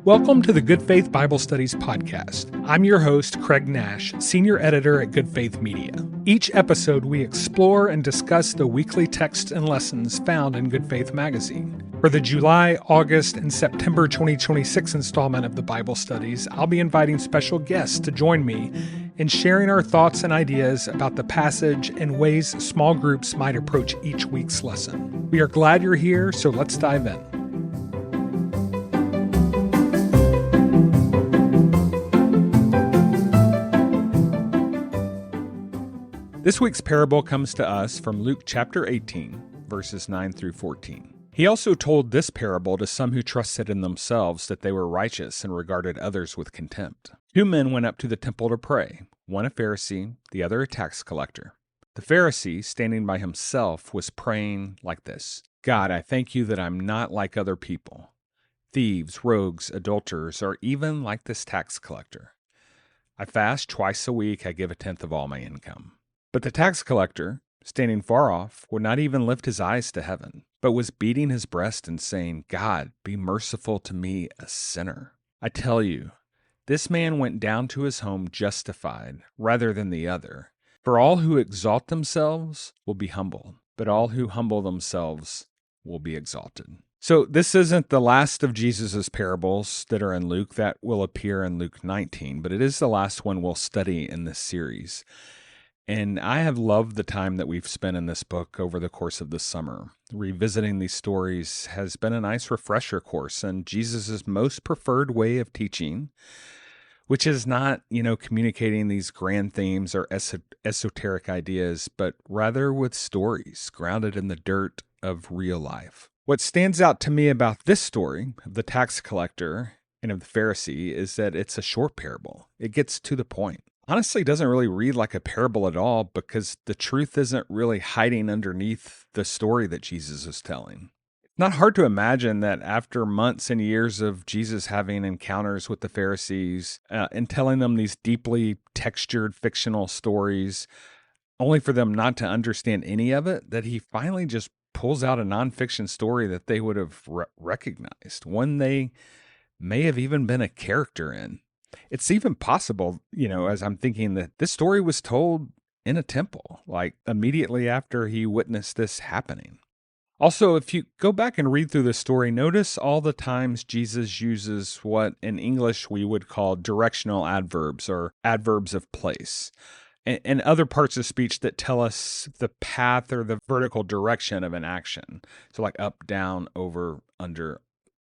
Welcome to the Good Faith Bible Studies podcast. I'm your host, Craig Nash, Senior Editor at Good Faith Media. Each episode, we explore and discuss the weekly texts and lessons found in Good Faith magazine. For the July, August, and September 2026 installment of the Bible Studies, I'll be inviting special guests to join me in sharing our thoughts and ideas about the passage and ways small groups might approach each week's lesson. We are glad you're here, so let's dive in. This week's parable comes to us from Luke chapter 18, verses 9 through 14. He also told this parable to some who trusted in themselves that they were righteous and regarded others with contempt. Two men went up to the temple to pray, one a Pharisee, the other a tax collector. The Pharisee, standing by himself, was praying like this: God, I thank you that I'm not like other people, thieves, rogues, adulterers, or even like this tax collector. I fast twice a week, I give a tenth of all my income. But the tax collector, standing far off, would not even lift his eyes to heaven, but was beating his breast and saying, God, be merciful to me, a sinner. I tell you, this man went down to his home justified rather than the other. For all who exalt themselves will be humbled, but all who humble themselves will be exalted. So this isn't the last of Jesus' parables that are in Luke. That will appear in Luke 19, but it is the last one we'll study in this series. And I have loved the time that we've spent in this book over the course of the summer. Revisiting these stories has been a nice refresher course in Jesus' most preferred way of teaching, which is not, communicating these grand themes or esoteric ideas, but rather with stories grounded in the dirt of real life. What stands out to me about this story of the tax collector and of the Pharisee is that it's a short parable. It gets to the point. Honestly, doesn't really read like a parable at all because the truth isn't really hiding underneath the story that Jesus is telling. It's not hard to imagine that after months and years of Jesus having encounters with the Pharisees and telling them these deeply textured fictional stories, only for them not to understand any of it, that he finally just pulls out a nonfiction story that they would have recognized, one they may have even been a character in. It's even possible, as I'm thinking, that this story was told in a temple, like immediately after he witnessed this happening. Also, if you go back and read through the story, notice all the times Jesus uses what in English we would call directional adverbs or adverbs of place, and other parts of speech that tell us the path or the vertical direction of an action. So like up, down, over, under,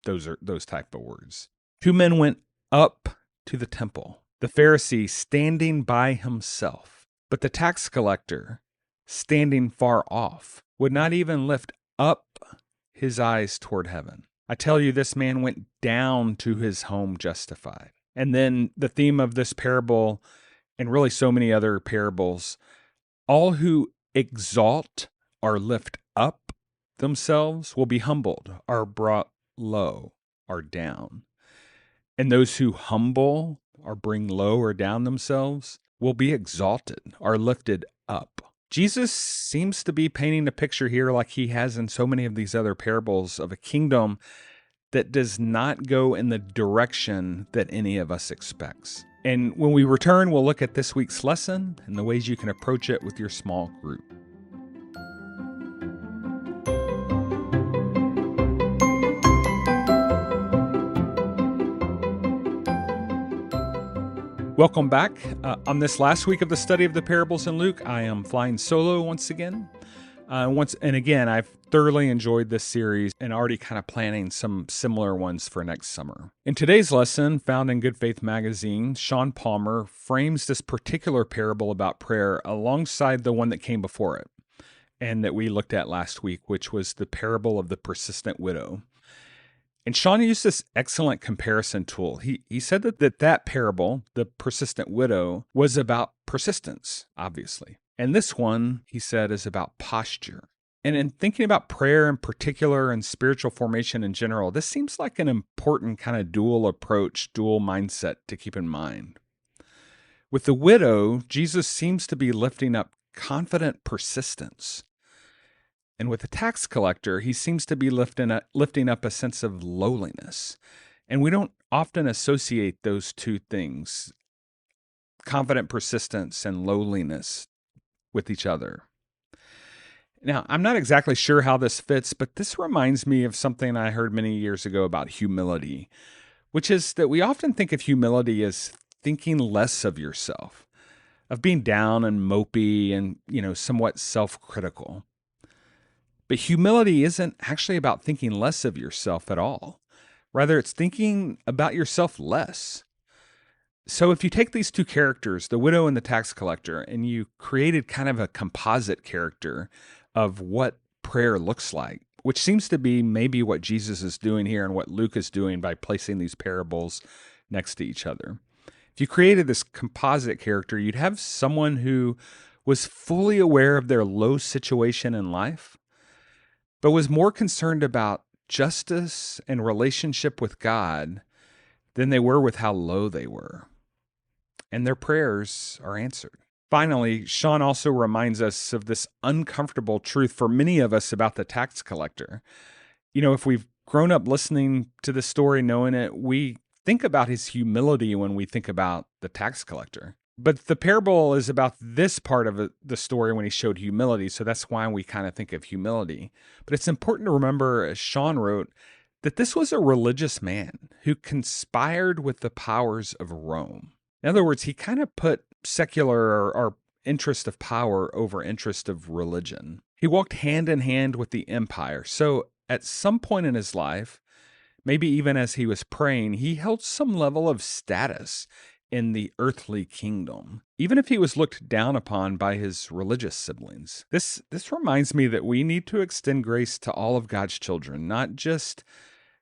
those type of words. Two men went up to the temple, the Pharisee standing by himself, but the tax collector standing far off would not even lift up his eyes toward heaven. I tell you, this man went down to his home justified. And then the theme of this parable, and really so many other parables, all who exalt or lift up themselves will be humbled, are brought low, are down. And those who humble or bring low or down themselves will be exalted or lifted up. Jesus seems to be painting a picture here, like he has in so many of these other parables, of a kingdom that does not go in the direction that any of us expects. And when we return, we'll look at this week's lesson and the ways you can approach it with your small group. Welcome back. On this last week of the study of the parables in Luke, I am flying solo once again. I've thoroughly enjoyed this series and already kind of planning some similar ones for next summer. In today's lesson, found in Good Faith magazine, Sean Palmer frames this particular parable about prayer alongside the one that came before it and that we looked at last week, which was the parable of the persistent widow. And Sean used this excellent comparison tool. He said that parable, the persistent widow, was about persistence, obviously. And this one, he said, is about posture. And in thinking about prayer in particular and spiritual formation in general, this seems like an important kind of dual approach, dual mindset to keep in mind. With the widow, Jesus seems to be lifting up confident persistence. And with the tax collector, he seems to be lifting up a sense of lowliness. And we don't often associate those two things, confident persistence and lowliness, with each other. Now, I'm not exactly sure how this fits, but this reminds me of something I heard many years ago about humility, which is that we often think of humility as thinking less of yourself, of being down and mopey and, somewhat self-critical. But humility isn't actually about thinking less of yourself at all. Rather, it's thinking about yourself less. So if you take these two characters, the widow and the tax collector, and you created kind of a composite character of what prayer looks like, which seems to be maybe what Jesus is doing here and what Luke is doing by placing these parables next to each other. If you created this composite character, you'd have someone who was fully aware of their low situation in life, but was more concerned about justice and relationship with God than they were with how low they were. And their prayers are answered. Finally, Sean also reminds us of this uncomfortable truth for many of us about the tax collector. If we've grown up listening to the story, knowing it, we think about his humility when we think about the tax collector. But the parable is about this part of the story when he showed humility, so that's why we kind of think of humility. But it's important to remember, as Sean wrote, that this was a religious man who conspired with the powers of Rome. In other words, he kind of put secular or interest of power over interest of religion. He walked hand in hand with the empire. So at some point in his life, maybe even as he was praying, he held some level of status in the earthly kingdom, even if he was looked down upon by his religious siblings. This reminds me that we need to extend grace to all of God's children, not just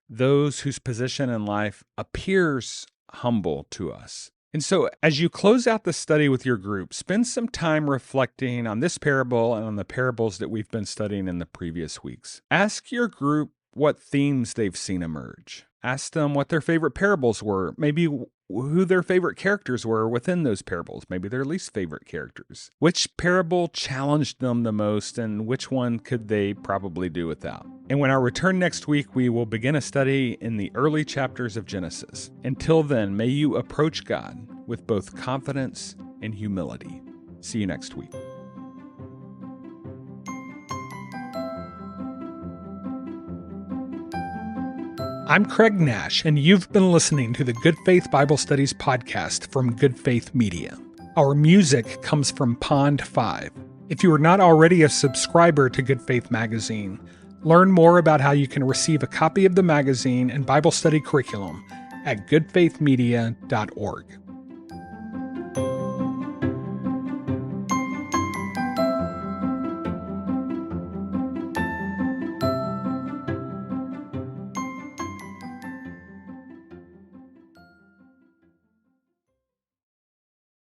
those whose position in life appears humble to us. And so as you close out the study with your group, spend some time reflecting on this parable and on the parables that we've been studying in the previous weeks. Ask your group what themes they've seen emerge. Ask them what their favorite parables were, maybe who their favorite characters were within those parables, maybe their least favorite characters. Which parable challenged them the most, and which one could they probably do without? And when I return next week, we will begin a study in the early chapters of Genesis. Until then, may you approach God with both confidence and humility. See you next week. I'm Craig Nash, and you've been listening to the Good Faith Bible Studies podcast from Good Faith Media. Our music comes from Pond 5. If you are not already a subscriber to Good Faith Magazine, learn more about how you can receive a copy of the magazine and Bible study curriculum at goodfaithmedia.org.